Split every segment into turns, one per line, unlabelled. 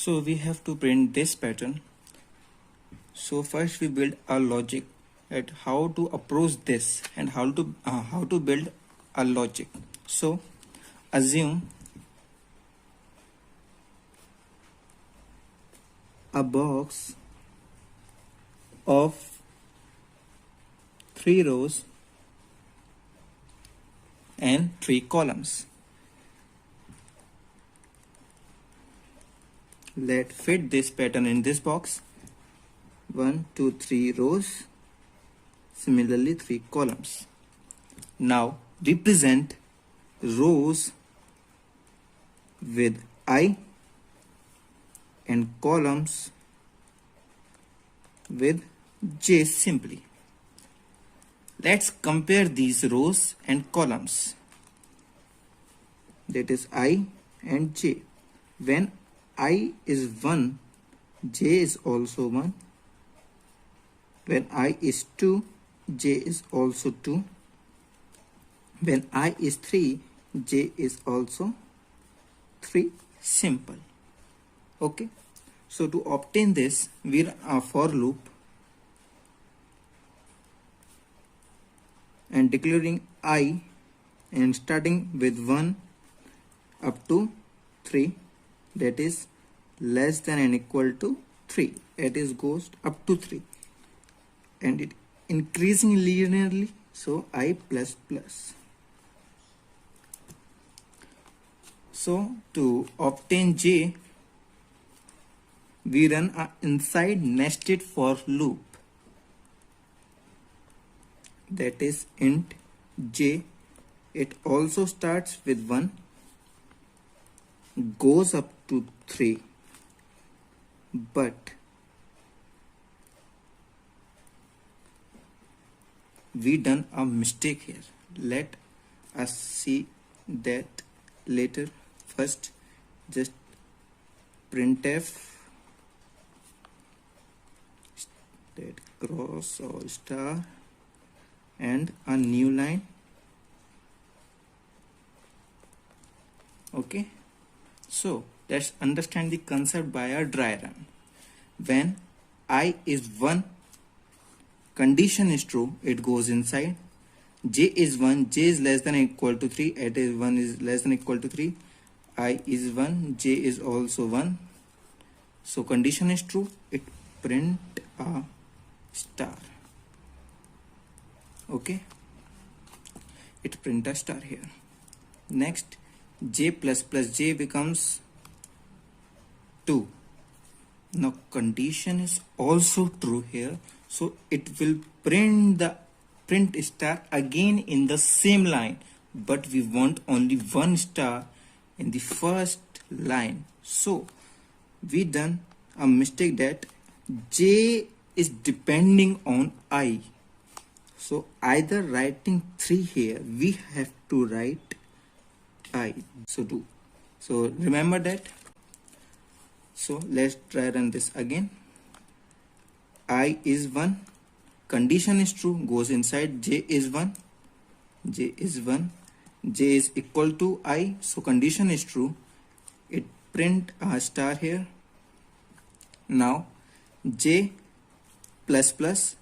So we have to print this pattern. So first we build a logic at how to approach this and how to build a logic. So assume a box of 3 rows and 3 columns. Let fit this pattern in this box. 1, 2, 3 rows, similarly 3 columns. Now represent rows with I and columns with J simply. Let's compare these rows and columns, that is I and J. When I is 1, J is also 1. When I is 2, J is also 2. When I is 3, J is also 3. Simple. Okay. So to obtain this, we run a for loop and declaring I and starting with 1 up to 3, that is less than and equal to 3. It is goes up to 3 and it increasing linearly, so I plus plus. So to obtain J, we run a inside nested for loop, that is int J. It also starts with 1, goes up to 3, but we done a mistake here. Let us see that later. First, just printf that cross or star and a new line. Okay, so let's understand the concept by a dry run. When I is 1, condition is true, it goes inside. J is 1, J is less than or equal to 3, it is 1 is less than or equal to 3. I is 1, J is also 1. So condition is true, it print a star. Okay, it print a star here. Next, J plus plus J becomes 2. Now condition is also true here, so it will print the print star again in the same line, but we want only 1 star in the first line. So we done a mistake that J is depending on I. So either writing 3 here, we have to write I. So remember that. So let's try run this again. I is 1, condition is true, goes inside. J is 1, J is 1, J is equal to I, so condition is true, it print a star here. Now J plus plus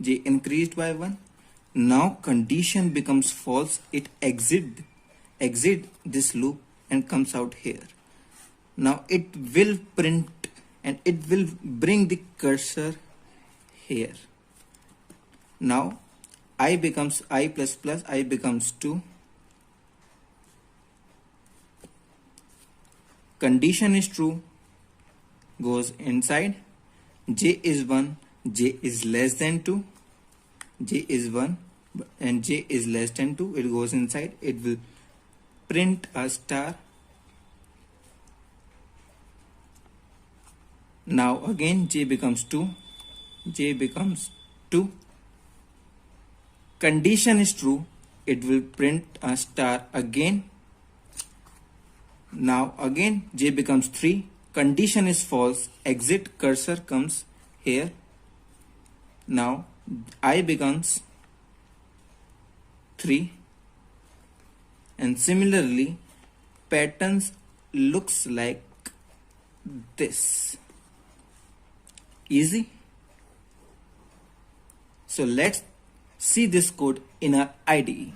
J increased by 1. Now condition becomes false, it exit this loop and comes out here. Now it will print and it will bring the cursor here. Now I becomes I plus plus, I becomes 2. Condition is true, goes inside. J is 1, J is less than 2. J is 1 and J is less than 2. It goes inside. It will print a star. Now again J becomes 2. J becomes 2. Condition is true. It will print a star again. Now again J becomes 3. Condition is false. Exit cursor comes here. Now I becomes 3. And similarly patterns looks like this. Easy. So let's see this code in our IDE.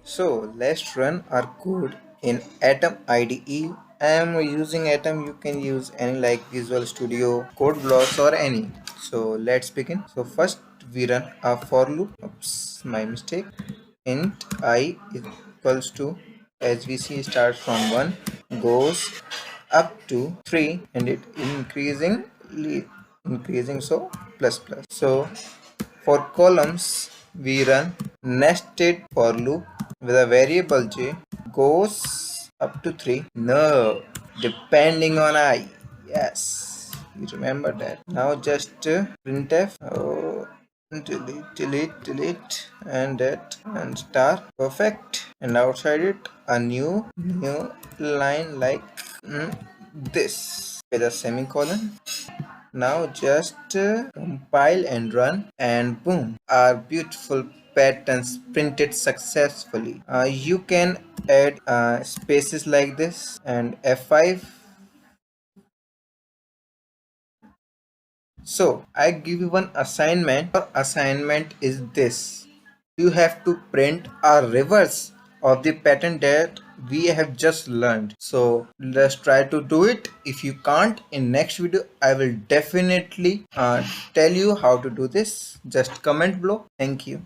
So let's run our code in Atom IDE. I am using Atom. You can use any like Visual Studio, Code Blocks or any. So let's begin. So first we run a for loop. Oops, my mistake. Int I equals to, as we see, starts from 1, goes up to 3, and it increasing, so plus plus. So for columns we run nested for loop with a variable j goes up to 3. No, depending on I. Yes, you remember that. Now just printf. Oh, delete and that and star. Perfect. And outside it a new line like this with a semicolon. Now just compile and run, and boom, our beautiful patterns printed successfully. You can add spaces like this and F5. So I give you one assignment. Your assignment is this: you have to print a reverse of the pattern that we have just learned. So let's try to do it. If you can't, in next video I will definitely tell you how to do this. Just comment below. Thank you.